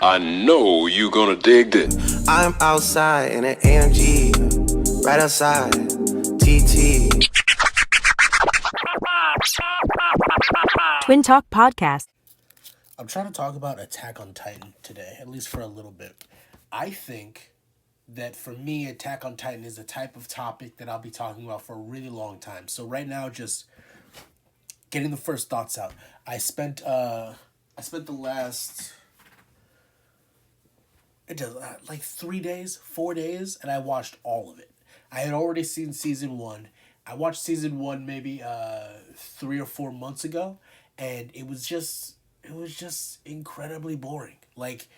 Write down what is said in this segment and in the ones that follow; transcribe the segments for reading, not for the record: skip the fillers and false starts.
I know you gonna dig this. I'm outside in an AMG, right outside, TT. Twin Talk Podcast. I'm trying to talk about Attack on Titan today, at least for a little bit. I think that for me, Attack on Titan is the type of topic that I'll be talking about for a really long time. So right now, just getting the first thoughts out. I spent the last like 3 days, 4 days, and I watched all of it. I had already seen season 1. I watched season 1 maybe 3 or 4 months ago, and it was just incredibly boring. Like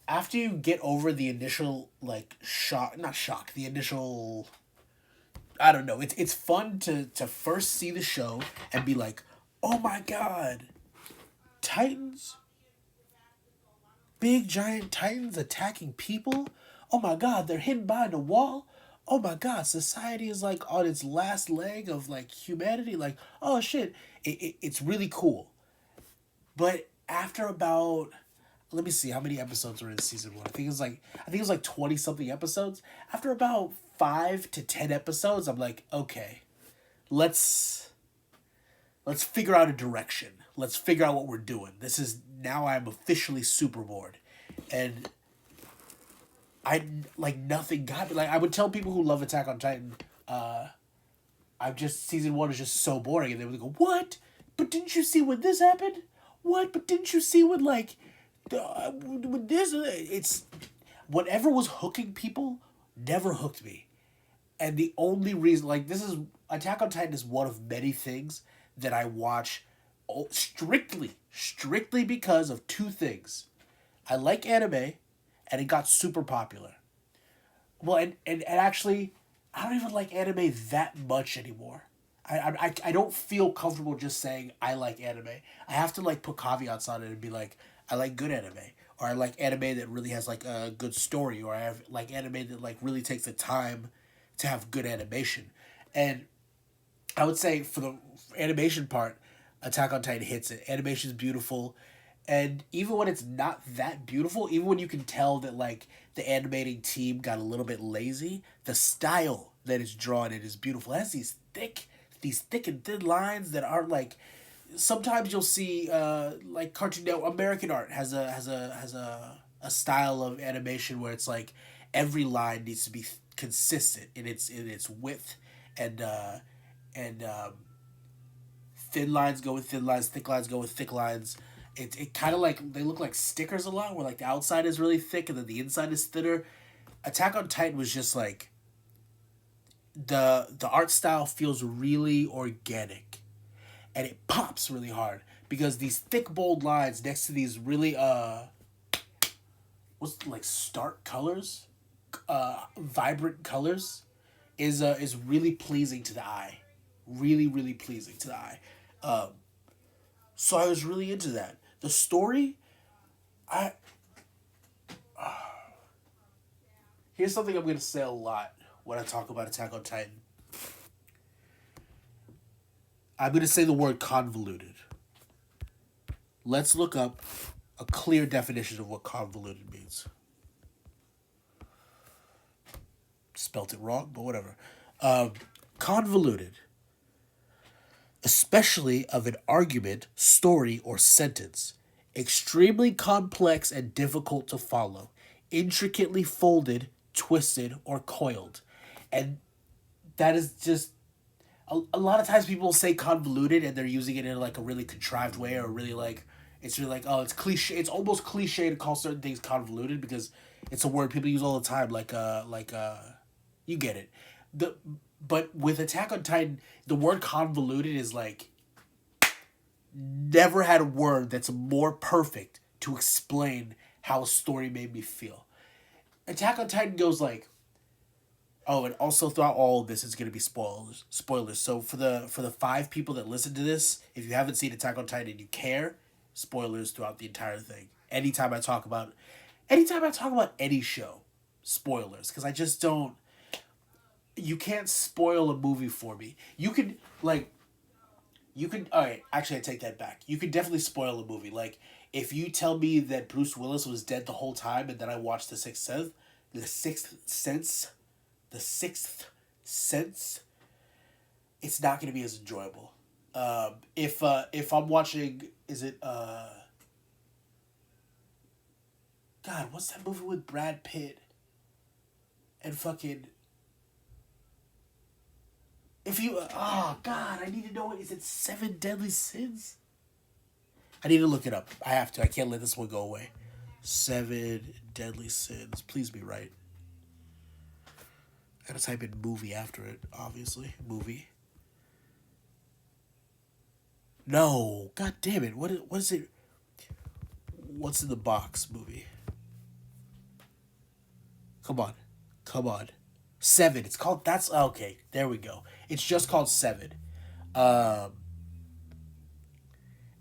after you get over the initial the initial, I don't know. It's fun to first see the show and be like, "Oh my god. Titans? Big giant titans attacking people? Oh my god, they're hidden behind a wall. Oh my god, society is like on its last leg of like humanity. Like, oh shit, it's really cool." But after about, let me see how many episodes were in season 1. I think it was like 20 something episodes. After about 5 to 10 episodes, I'm like, okay, let's figure out a direction. Let's figure out what we're doing. Now I'm officially super bored. And nothing got me. Like, I would tell people who love Attack on Titan, season 1 is just so boring. And they would go, what? But didn't you see when this happened? What? But didn't you see when, like, with this? It's, whatever was hooking people never hooked me. And the only reason, like, Attack on Titan is one of many things that I watch strictly because of 2 things. I like anime, and it got super popular. Well, and actually, I don't even like anime that much anymore. I don't feel comfortable just saying I like anime. I have to, like, put caveats on it and be like, I like good anime. Or I like anime that really has, like, a good story. Or I have, like, anime that, like, really takes the time to have good animation. And I would say for the animation part, Attack on Titan hits it. Animation is beautiful. And even when it's not that beautiful, even when you can tell that, like, the animating team got a little bit lazy, the style that is drawn in is beautiful. It has these thick and thin lines that aren't, like, sometimes you'll see like Cartoon Network American art has a style of animation where it's like every line needs to be consistent in its width, and thin lines go with thin lines, thick lines go with thick lines. It kind of like, they look like stickers a lot, where like the outside is really thick and then the inside is thinner. Attack on Titan was just like, the art style feels really organic, and it pops really hard because these thick bold lines next to these really stark colors, vibrant colors, is really pleasing to the eye, really pleasing to the eye. So I was really into that. The story, here's something I'm gonna say a lot when I talk about Attack on Titan. I'm going to say the word convoluted. Let's look up a clear definition of what convoluted means. Spelt it wrong, but whatever. Convoluted. Especially of an argument, story, or sentence. Extremely complex and difficult to follow. Intricately folded, twisted, or coiled. And that is just, a lot of times people say convoluted and they're using it in like a really contrived way, or really like, it's really like, oh, it's cliche. It's almost cliche to call certain things convoluted because it's a word people use all the time. You get it. But with Attack on Titan, the word convoluted is like, never had a word that's more perfect to explain how a story made me feel. Attack on Titan goes like, oh, and also throughout all of this, it's going to be spoilers. So for the 5 people that listen to this, if you haven't seen Attack on Titan and you care, spoilers throughout the entire thing. Anytime I talk about any show, spoilers, because I just don't. You can't spoil a movie for me. You can, like, You could. All right, actually, I take that back. You could definitely spoil a movie. Like if you tell me that Bruce Willis was dead the whole time, and then I watched the Sixth Sense, the Sixth Sense, it's not going to be as enjoyable. If I'm watching, is it God? What's that movie with Brad Pitt and fucking? If you oh God, I need to know it. Is it Seven Deadly Sins? I need to look it up. I have to. I can't let this one go away. Seven Deadly Sins. Please be right. I gotta type in movie after it, obviously. Movie. No. God damn it. What is it? What's in the box movie? Come on. Come on. Seven. It's called that's okay. There we go. It's just called Seven. Um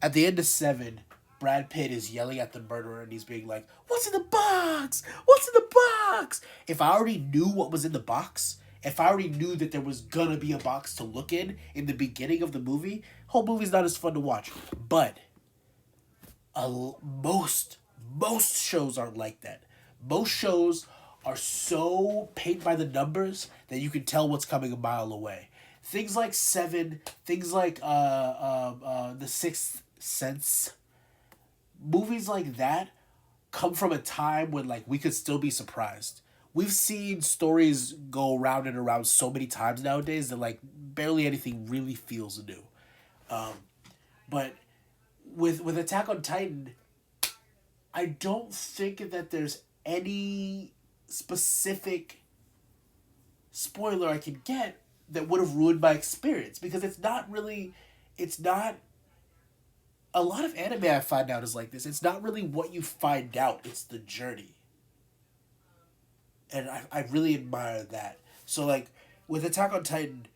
at the end of Seven, Brad Pitt is yelling at the murderer and he's being like, "What's in the box? What's in the box?" If I already knew what was in the box, if I already knew that there was gonna be a box to look in the beginning of the movie, whole movie's not as fun to watch. But most shows aren't like that. Most shows are so paint by the numbers that you can tell what's coming a mile away. Things like Seven, things like The Sixth Sense, movies like that come from a time when like we could still be surprised. We've seen stories go around and around so many times nowadays that like barely anything really feels new. But with Attack on Titan, I don't think that there's any specific spoiler I can get that would have ruined my experience because it's not a lot of anime I find out is like this. It's not really what you find out, it's the journey. And I really admire that. So like with Attack on Titan,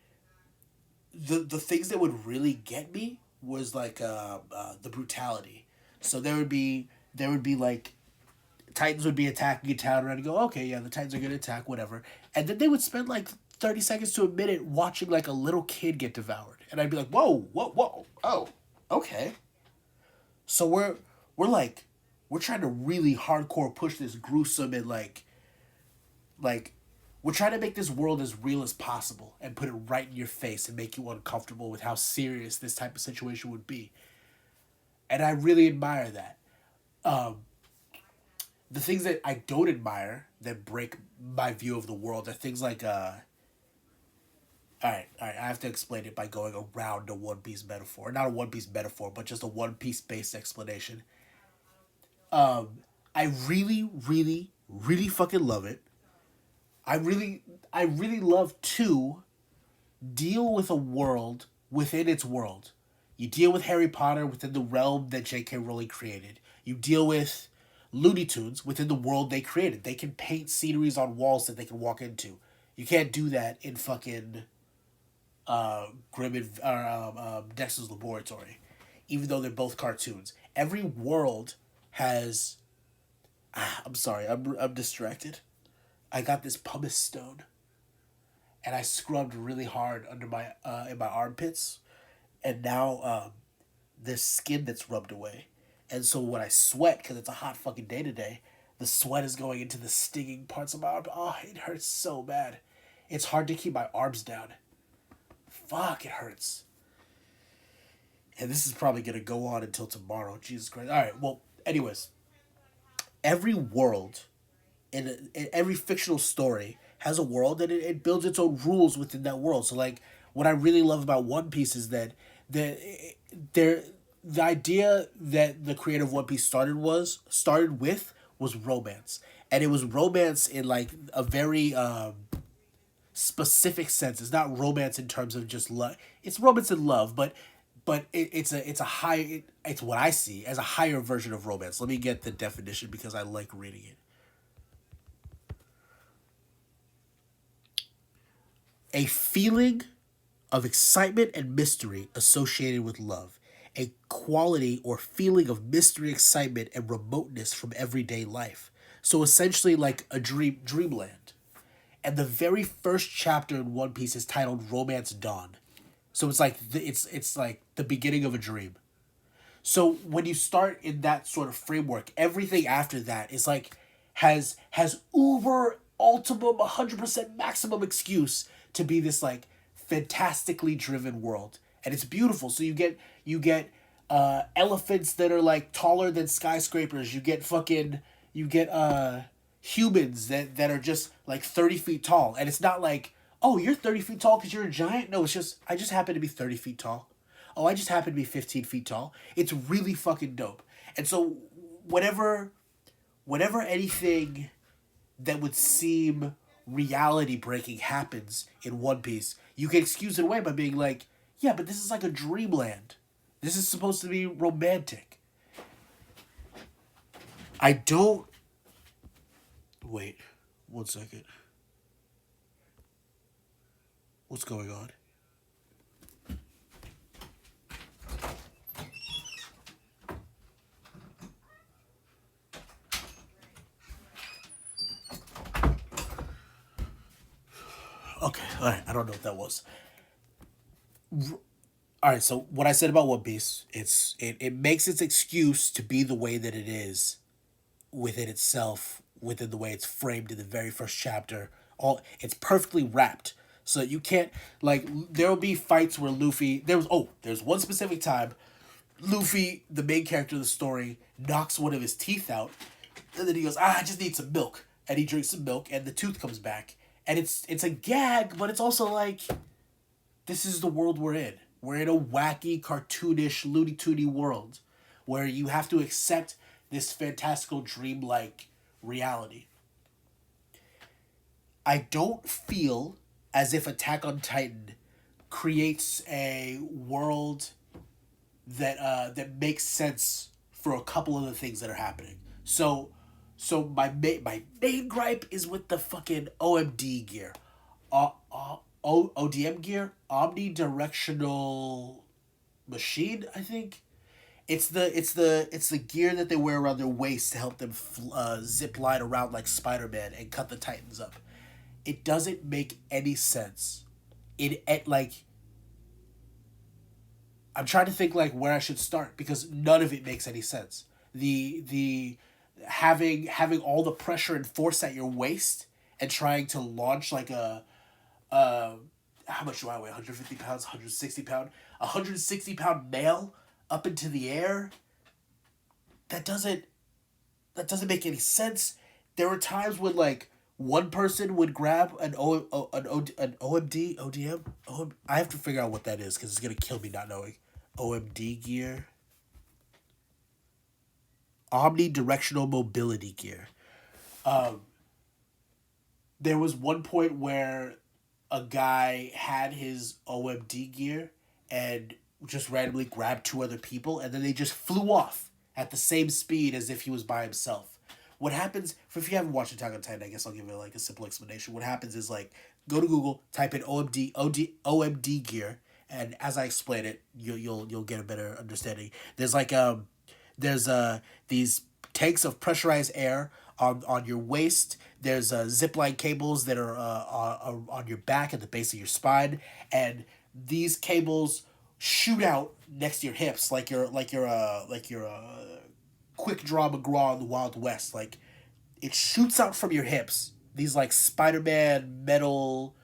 the things that would really get me was like the brutality. So there would be like Titans would be attacking a town and I'd go, okay, yeah, the Titans are gonna attack, whatever. And then they would spend like 30 seconds to a minute watching like a little kid get devoured. And I'd be like, whoa, whoa, whoa, oh, okay. So we're trying to really hardcore push this gruesome and like we're trying to make this world as real as possible and put it right in your face and make you uncomfortable with how serious this type of situation would be. And I really admire that. The things that I don't admire that break my view of the world are things like all right, I have to explain it by going around a One Piece metaphor. Not a One Piece metaphor, but just a One Piece based explanation. I really, really, really fucking love it. I really love to deal with a world within its world. You deal with Harry Potter within the realm that J.K. Rowling created. You deal with Looney Tunes within the world they created. They can paint sceneries on walls that they can walk into. You can't do that in fucking Dexter's Laboratory, even though they're both cartoons. Every world has. I'm sorry, I'm distracted. I got this pumice stone, and I scrubbed really hard under my in my armpits, and now there's skin that's rubbed away, and so when I sweat because it's a hot fucking day today, the sweat is going into the stinging parts of my arm. Oh, it hurts so bad. It's hard to keep my arms down. Fuck, it hurts. And this is probably gonna go on until tomorrow. Jesus Christ. All right. Well, anyways, every world in every fictional story has a world and it builds its own rules within that world. So like what I really love about One Piece is that the there the idea that the creator of One Piece started with was romance. And it was romance in like a very specific sense. It's not romance in terms of just love. It's romance and love, but it's a high it's what I see as a higher version of romance. Let me get the definition because I like reading it. A feeling of excitement and mystery associated with love. A quality or feeling of mystery, excitement, and remoteness from everyday life. So essentially like a dreamland. And the very first chapter in One Piece is titled Romance Dawn. So it's like it's like the beginning of a dream. So when you start in that sort of framework, everything after that is like has uber ultimum 100% maximum excuse to be this like fantastically driven world, and it's beautiful. So you get elephants that are like taller than skyscrapers. You get humans that are just like 30 feet tall, and it's not like, oh, you're 30 feet tall because you're a giant. No, it's just I just happen to be 30 feet tall. Oh, I just happen to be 15 feet tall. It's really fucking dope. And so whatever anything that would seem reality breaking happens in One Piece, you can excuse it away by being like, yeah, but this is like a dreamland. This is supposed to be romantic. I don't. Wait, 1 second. What's going on? Okay, all right. I don't know what that was. All right. So what I said about One Piece, it makes its excuse to be the way that it is within itself, within the way it's framed in the very first chapter. All it's perfectly wrapped, so that you can't like. There will be fights where Luffy. There's one specific time, Luffy, the main character of the story, knocks one of his teeth out, and then he goes, I just need some milk, and he drinks some milk, and the tooth comes back, and it's a gag, but it's also like, this is the world we're in. We're in a wacky, cartoonish, Looney Toony world where you have to accept this fantastical dream-like reality. I don't feel as if Attack on Titan creates a world that makes sense for a couple of the things that are happening. So my main gripe is with the fucking OMD gear. ODM gear, omnidirectional machine, I think. It's the gear that they wear around their waist to help them zip line around like Spider-Man and cut the Titans up. It doesn't make any sense. It like, I'm trying to think like where I should start because none of it makes any sense. The having all the pressure and force at your waist and trying to launch like uh how much do I weigh? 150 pounds, 160 pound, 160 pound male up into the air. That doesn't make any sense. There were times when like one person would grab an OMD ODM. I have to figure out what that is because it's gonna kill me not knowing. OMD gear. Omnidirectional mobility gear. There was one point where a guy had his OMD gear and just randomly grabbed two other people, and then they just flew off at the same speed as if he was by himself. What happens, if you haven't watched Attack on Titan, I guess I'll give it like a simple explanation. What happens is like, go to Google, type in OMD gear, and as I explain it, you'll get a better understanding. There's like there's these tanks of pressurized air on your waist. There's zipline cables that are on your back at the base of your spine, and these cables shoot out next to your hips like you're a quick draw McGraw in the Wild West. Like, it shoots out from your hips. These like Spider-Man metal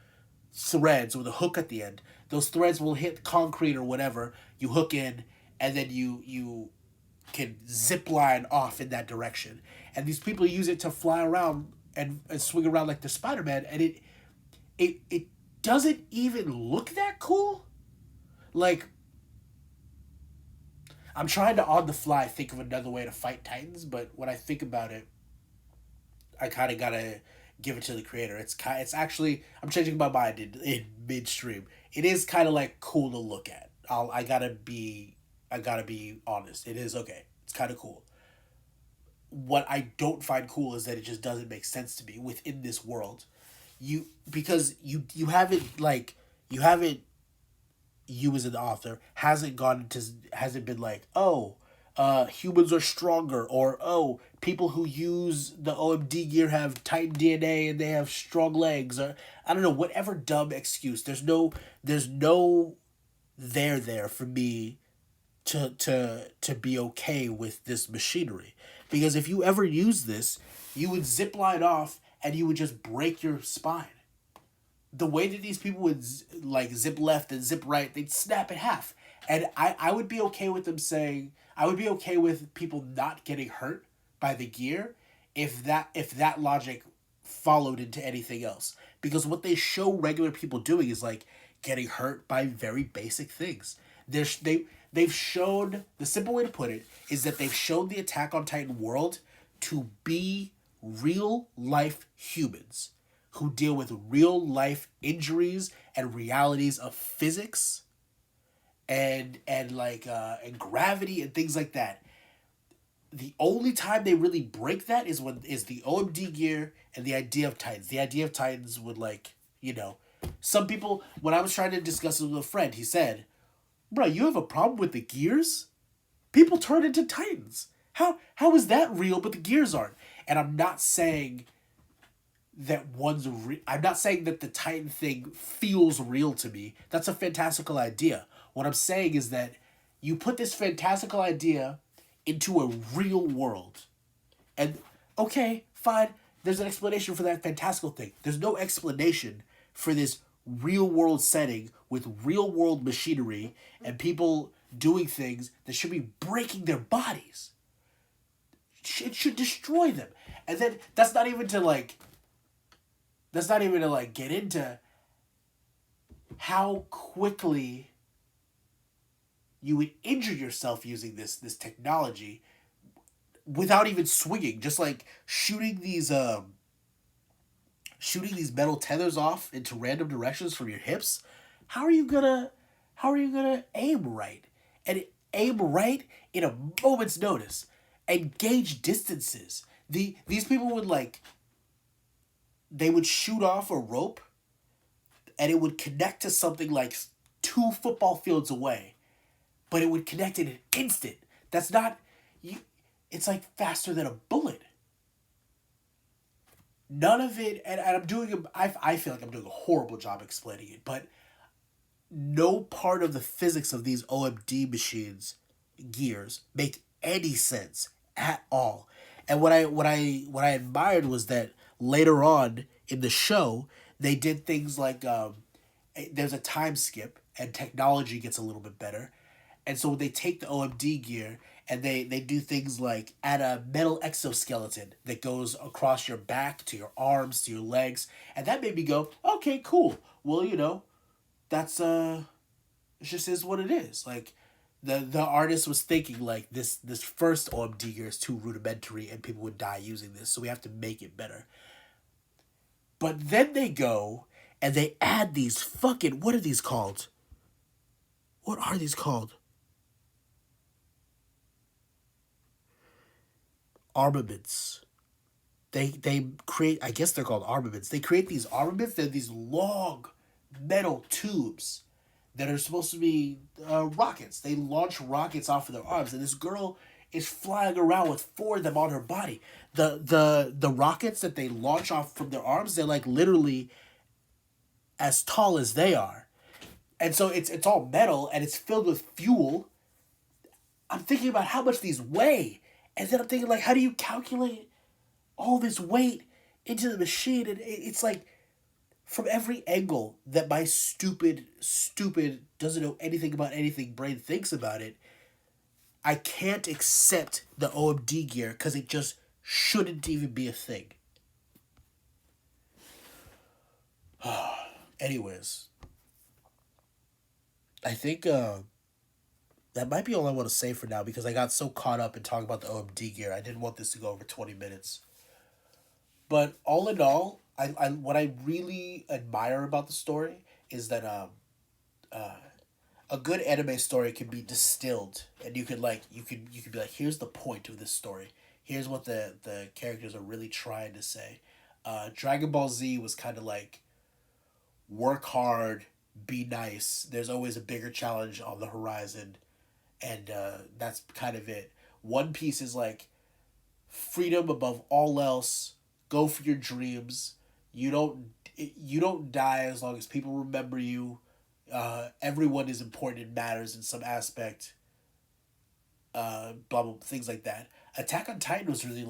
threads with a hook at the end. Those threads will hit concrete or whatever. You hook in, and then you can zip line off in that direction. And these people use it to fly around and swing around like the Spider-Man, and it doesn't even look that cool. Like, I'm trying to on the fly think of another way to fight Titans, but when I think about it, I kind of gotta give it to the creator. It's actually, I'm changing my mind in midstream. It is kind of like cool to look at. I gotta be honest. It is okay. It's kind of cool. What I don't find cool is that it just doesn't make sense to me within this world. Because you haven't like you haven't you as an author hasn't been like, oh, humans are stronger, or oh, people who use the OMD gear have Titan DNA and they have strong legs, or I don't know, whatever dumb excuse. There's no there for me to be okay with this machinery. Because if you ever use this, you would zip line off and you would just break your spine. The way that these people would like zip left and zip right, they'd snap in half. And I would be okay with them saying, I would be okay with people not getting hurt by the gear if that logic followed into anything else. Because what they show regular people doing is like getting hurt by very basic things. They've shown, the simple way to put it is that they've shown the Attack on Titan world to be real life humans who deal with real life injuries and realities of physics and gravity and things like that. The only time they really break that is the OMD gear and the idea of Titans. The idea of Titans would, like, you know, some people, when I was trying to discuss it with a friend, he said, bro, you have a problem with the gears? People turn into Titans. How is that real but the gears aren't? And I'm not saying that I'm not saying that the Titan thing feels real to me. That's a fantastical idea. What I'm saying is that you put this fantastical idea into a real world. And okay, fine, there's an explanation for that fantastical thing. There's no explanation for this real world setting with real world machinery and people doing things that should be breaking their bodies. It should destroy them. And then that's not even to get into how quickly you would injure yourself using this technology without even swinging, just like shooting these metal tethers off into random directions from your hips. How are you gonna aim right? And aim right in a moment's notice and gauge distances. These people would they would shoot off a rope and it would connect to something like 2 football fields away, but it would connect in an instant. That's not, it's like faster than a bullet. None of it, and I feel like I'm doing a horrible job explaining it, but no part of the physics of these OMD machines, gears, make any sense at all. And what I admired was that later on in the show, they did things like there's a time skip and technology gets a little bit better. And so they take the OMD gear and they do things like add a metal exoskeleton that goes across your back, to your arms, to your legs. And that made me go, okay, cool. Well, you know, that's it just is what it is. Like the artist was thinking like this first OMD gear is too rudimentary and people would die using this, so we have to make it better. But then they go and they add these fucking, what are these called? What are these called? Armaments. They create, I guess they're called armaments. They create these armaments. They're these long metal tubes that are supposed to be rockets. They launch rockets off of their arms, and this girl is flying around with 4 of them on her body. The rockets that they launch off from their arms, they're like literally as tall as they are. And so it's all metal and it's filled with fuel. I'm thinking about how much these weigh. And then I'm thinking, like, how do you calculate all this weight into the machine? And it's like, from every angle that my stupid, doesn't know anything about anything brain thinks about it, I can't accept the OMD gear because it just shouldn't even be a thing. Anyways, I think that might be all I want to say for now because I got so caught up in talking about the OMD gear. I didn't want this to go over 20 minutes. But all in all, I what I really admire about the story is that a good anime story can be distilled, and you could be like, here's the point of this story. Here's what the characters are really trying to say. Dragon Ball Z was kind of like, work hard, be nice. There's always a bigger challenge on the horizon, and that's kind of it. One Piece is like, freedom above all else. Go for your dreams. You don't die as long as people remember you. everyone is important and matters in some aspect. Blah blah things like that. Attack on Titan was really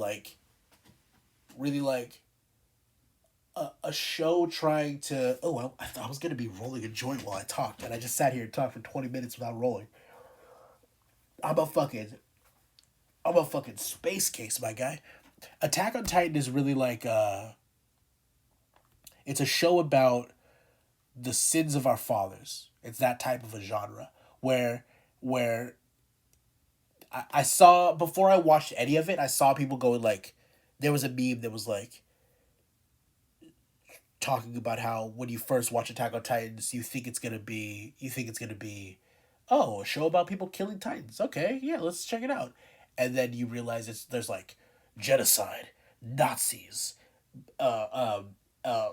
like a show trying to. Oh well, I thought I was gonna be rolling a joint while I talked, and I just sat here and talked for 20 minutes without rolling. I'm a fucking space case, my guy. Attack on Titan is really like it's a show about the sins of our fathers. It's that type of a genre where I saw before I watched any of it, I saw people going like, there was a meme that was like talking about how when you first watch Attack on Titans, you think it's gonna be, oh, a show about people killing Titans. Okay, yeah, let's check it out, and then you realize there's like genocide, Nazis, uh, um, uh,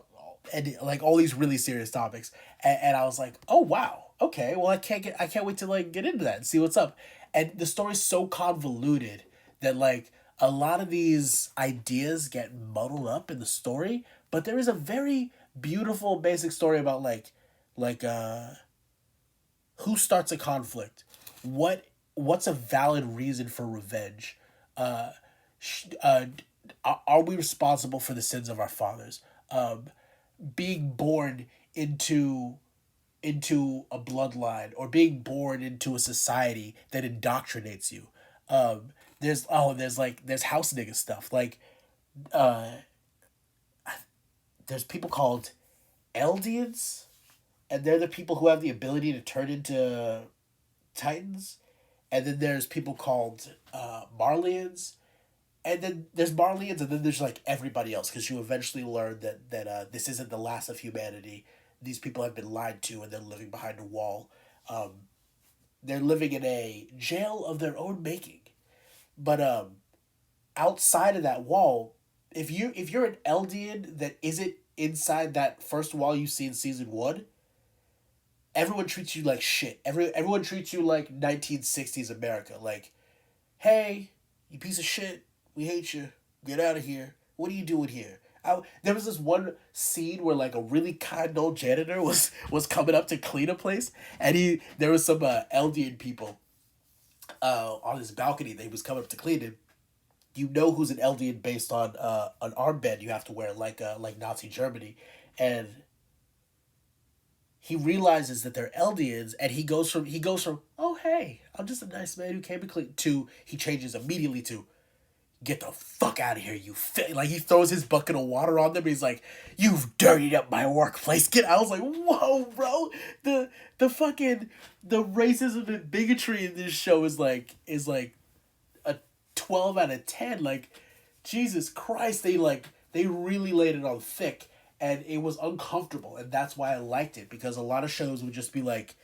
and like all these really serious topics, and I was like, oh wow, okay, well I can't wait to like get into that and see what's up, and the story's so convoluted that like a lot of these ideas get muddled up in the story, but there is a very beautiful basic story about like who starts a conflict, what's a valid reason for revenge, uh, sh- uh, are we responsible for the sins of our fathers, being born into a bloodline or being born into a society that indoctrinates you. There's house nigga stuff like uh there's people called Eldians, and they're the people who have the ability to turn into Titans. And then there's people called Marlians, and then there's Marlians, and then there's like everybody else because you eventually learn that this isn't the last of humanity. These people have been lied to, and they're living behind a wall. Um, they're living in a jail of their own making. But outside of that wall, if you're an Eldian that isn't inside that first wall you see in season one, everyone treats you like shit. Everyone treats you like 1960s America. Like, hey, you piece of shit, we hate you. Get out of here. What are you doing here? There was this one scene where like a really kind old janitor was coming up to clean a place, and there was some Eldian people on his balcony. They was coming up to clean it. You know who's an Eldian based on an armband you have to wear like Nazi Germany, and he realizes that they're Eldians, and he goes from oh hey, I'm just a nice man who came to clean, to he changes immediately to get the fuck out of here, you like he throws his bucket of water on them. And he's like, you've dirtied up my workplace. Get out. I was like, whoa, bro. The fucking the racism and bigotry in this show is like a 12 out of 10. Like, Jesus Christ, they really laid it on thick, and it was uncomfortable, and that's why I liked it, because a lot of shows would just be like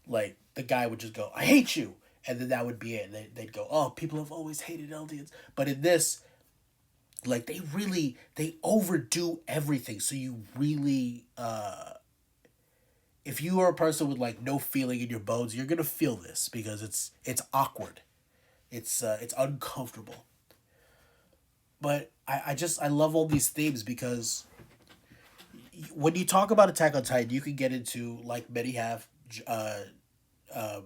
the guy would just go, I hate you, and then that would be it. They'd go, oh, people have always hated Eldians. But in this, like, they overdo everything, so you really if you are a person with like no feeling in your bones, you're gonna feel this, because it's awkward, it's uncomfortable. But I love all these themes, because when you talk about Attack on Titan, you can get into, like many have, uh, um,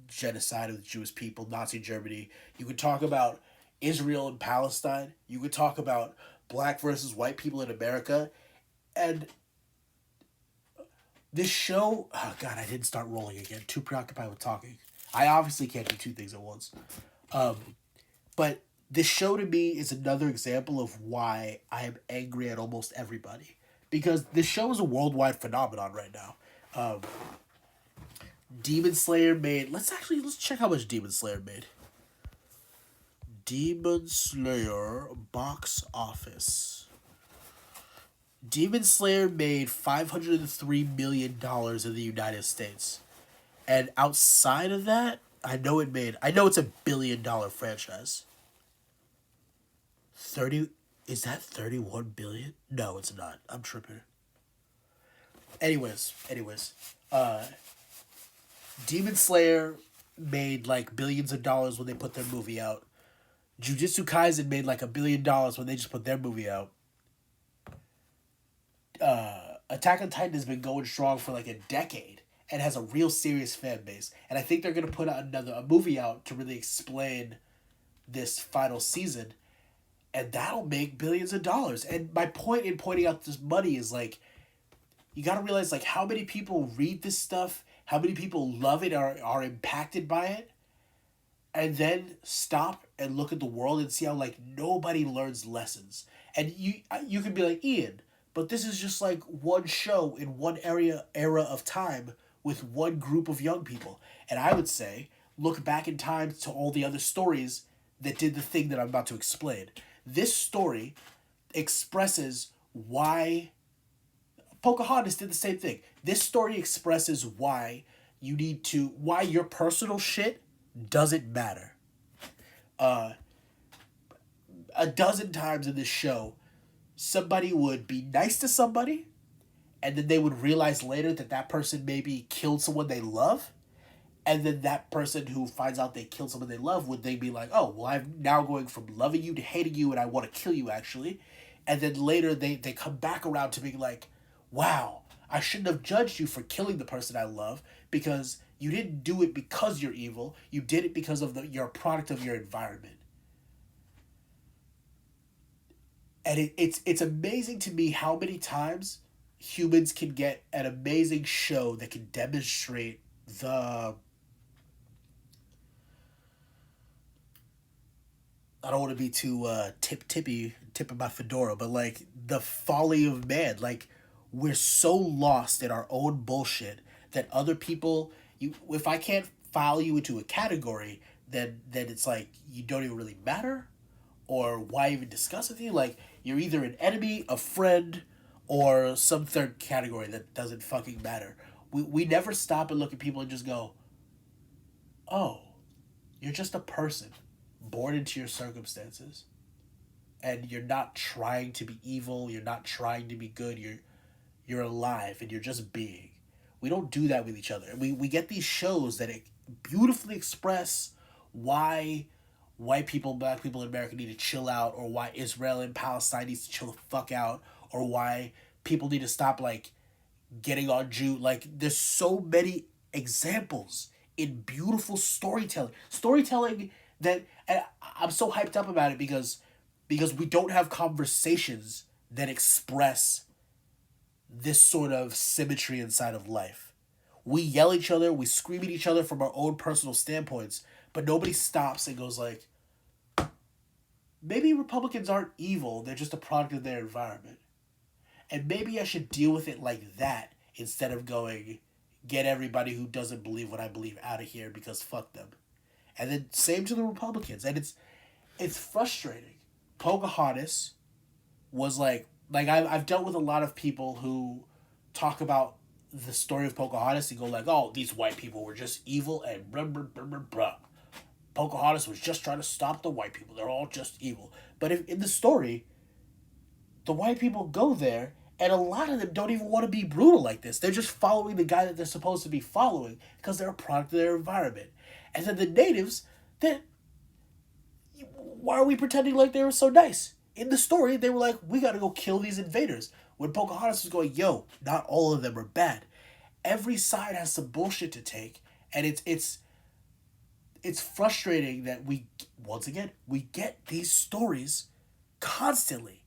genocide of the Jewish people, Nazi Germany. You could talk about Israel and Palestine. You could talk about black versus white people in America. And this show, oh God, I didn't start rolling again. Too preoccupied with talking. I obviously can't do two things at once. Um, but this show to me is another example of why I am angry at almost everybody. Because this show is a worldwide phenomenon right now. Demon Slayer made. Let's check how much Demon Slayer made. Demon Slayer box office. Demon Slayer made $503 million in the United States, and outside of that, I know it's $1 billion franchise. 30 is that 31 billion? No, it's not. I'm tripping. Anyways, Demon Slayer made like billions of dollars when they put their movie out. Jujutsu Kaisen made like $1 billion when they just put their movie out. Attack on Titan has been going strong for like a decade and has a real serious fan base. And I think they're gonna put out a movie out to really explain this final season, and that'll make billions of dollars. And my point in pointing out this money is like, you gotta realize like how many people read this stuff, how many people love it, are impacted by it, and then stop and look at the world and see how like nobody learns lessons. And you could be like, Ian, but this is just like one show in one era of time with one group of young people. And I would say look back in time to all the other stories that did the thing that I'm about to explain. This story expresses why Pocahontas did the same thing. This story expresses why why your personal shit doesn't matter. A dozen times in this show, somebody would be nice to somebody, and then they would realize later that that person maybe killed someone they love, and then that person who finds out they killed someone they love would they be like, oh, well, I'm now going from loving you to hating you, and I want to kill you, actually. And then later they come back around to being like, wow, I shouldn't have judged you for killing the person I love, because you didn't do it because you're evil. You did it because of you're a product of your environment. And it's amazing to me how many times humans can get an amazing show that can demonstrate the... I don't want to be too tipping my fedora, but like the folly of man. Like, we're so lost in our own bullshit that other people, if I can't file you into a category, then it's like you don't even really matter, or why even discuss with you? Like, you're either an enemy, a friend, or some third category that doesn't fucking matter. We never stop and look at people and just go, oh, you're just a person born into your circumstances, and you're not trying to be evil, you're not trying to be good, you're alive and you're just being. We don't do that with each other. We get these shows that beautifully express why white people, black people in America need to chill out, or why Israel and Palestine needs to chill the fuck out, or why people need to stop like getting on Jew. Like, there's so many examples in beautiful storytelling that, and I'm so hyped up about it because we don't have conversations that express this sort of symmetry inside of life. We yell at each other, we scream at each other from our own personal standpoints, but nobody stops and goes like, maybe Republicans aren't evil, they're just a product of their environment. And maybe I should deal with it like that instead of going, get everybody who doesn't believe what I believe out of here because fuck them. And then same to the Republicans. And it's frustrating. Pocahontas was like I've dealt with a lot of people who talk about the story of Pocahontas and go like, oh, these white people were just evil and blah, blah, blah, blah, blah. Pocahontas was just trying to stop the white people. They're all just evil. But in the story, the white people go there, and a lot of them don't even want to be brutal like this. They're just following the guy that they're supposed to be following because they're a product of their environment. And then the natives, why are we pretending like they were so nice? In the story, they were like, we gotta go kill these invaders. When Pocahontas was going, yo, not all of them are bad. Every side has some bullshit to take, and it's frustrating that we get these stories constantly.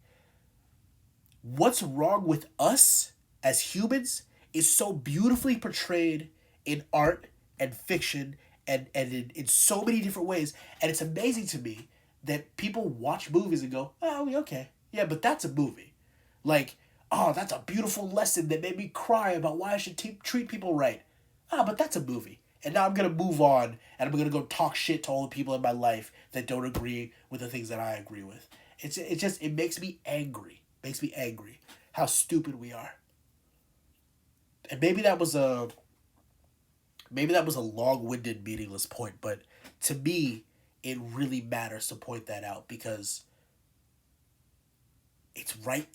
What's wrong with us as humans is so beautifully portrayed in art and fiction and in so many different ways. And it's amazing to me that people watch movies and go, oh, okay. Yeah, but that's a movie. Like, oh, that's a beautiful lesson that made me cry about why I should treat people right. Ah, but that's a movie. And now I'm going to move on, and I'm going to go talk shit to all the people in my life that don't agree with the things that I agree with. It makes me angry. Makes me angry how stupid we are. And maybe that was a long-winded, meaningless point, but to me, it really matters to point that out because it's right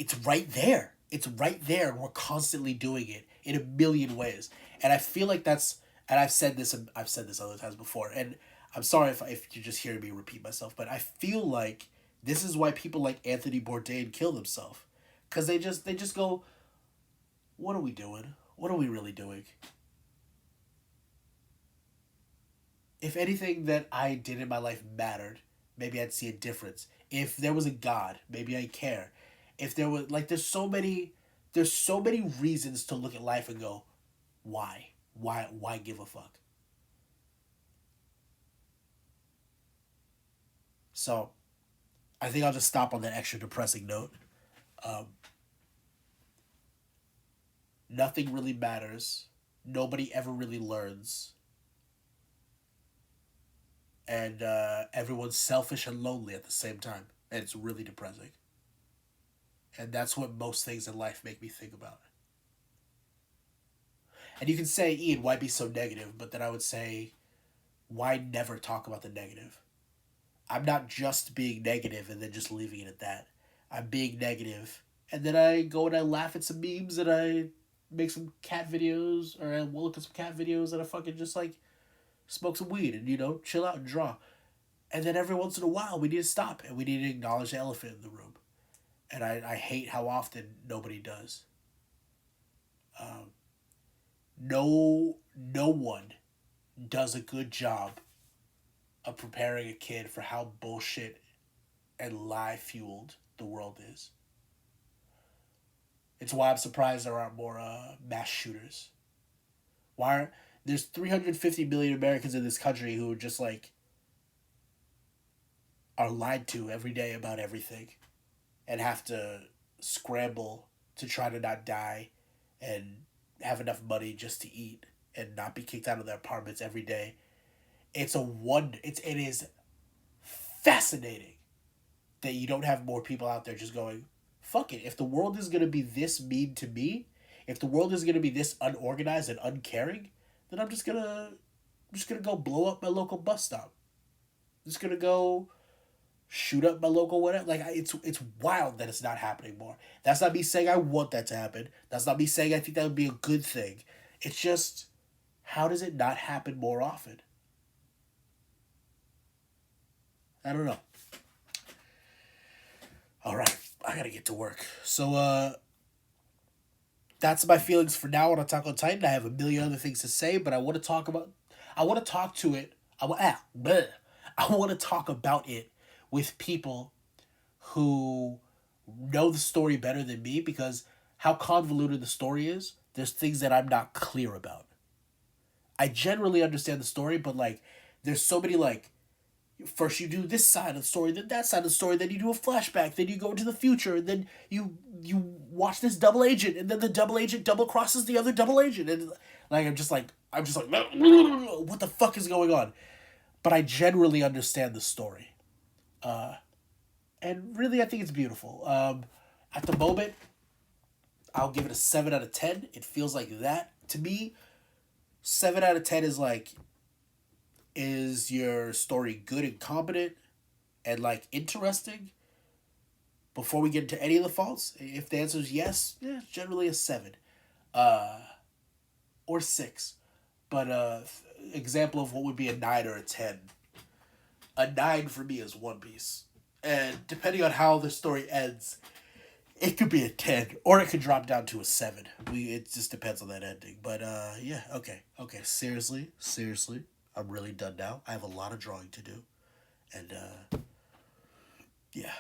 there. It's right there, and we're constantly doing it in a million ways. And I feel like and I've said this other times before, and I'm sorry if you're just hearing me repeat myself, but I feel like this is why people like Anthony Bourdain kill themselves. Because they just go, what are we doing? What are we really doing? If anything that I did in my life mattered, maybe I'd see a difference. If there was a God, maybe I'd care. If there was like there's so many reasons to look at life and go, why? Why give a fuck? So I think I'll just stop on that extra depressing note. Um, Nothing really matters. Nobody ever really learns. And everyone's selfish and lonely at the same time. And it's really depressing. And that's what most things in life make me think about. And you can say, Ian, why be so negative? But then I would say, why never talk about the negative? I'm not just being negative and then just leaving it at that. I'm being negative, and then I go and I laugh at some memes and I make some cat videos, or I look at some cat videos and I fucking just like smoke some weed and chill out and draw. And then every once in a while we need to stop and we need to acknowledge the elephant in the room. And I hate how often nobody does. Um, no one does a good job of preparing a kid for how bullshit and lie fueled the world is. It's why I'm surprised there aren't more mass shooters. Why aren't there's 350 million Americans in this country who just like are lied to every day about everything and have to scramble to try to not die and have enough money just to eat and not be kicked out of their apartments every day. It's a wonder. It is fascinating that you don't have more people out there just going, fuck it. If the world is gonna be this mean to me, if the world is gonna be this unorganized and uncaring, then I'm just gonna go blow up my local bus stop. I'm just gonna go shoot up my local whatever. Like it's wild that it's not happening more. That's not me saying I want that to happen. That's not me saying I think that would be a good thing. It's just, how does it not happen more often? I don't know. All right, I gotta get to work. So that's my feelings for now on Attack on Titan. I have a million other things to say, but I want to talk about. I want to talk to it. Bleh. I want to talk about it with people who know the story better than me, because how convoluted the story is, there's things that I'm not clear about. I generally understand the story, but like, there's so many like, first you do this side of the story, then that side of the story, then you do a flashback, then you go into the future, and then you watch this double agent, and then the double agent double crosses the other double agent, and like I'm just like what the fuck is going on? But I generally understand the story, and really I think it's beautiful. At the moment, I'll give it a 7 out of 10. It feels like that to me. 7 out of 10 is like, is your story good and competent and like interesting? Before we get into any of the faults, if the answer is yes, yeah, generally a 7, or 6. But example of what would be a 9 or a 10. A 9 for me is One Piece, and depending on how the story ends, it could be a 10 or it could drop down to a 7. It just depends on that ending. But yeah, okay. Seriously, I'm really done now. I have a lot of drawing to do, and yeah.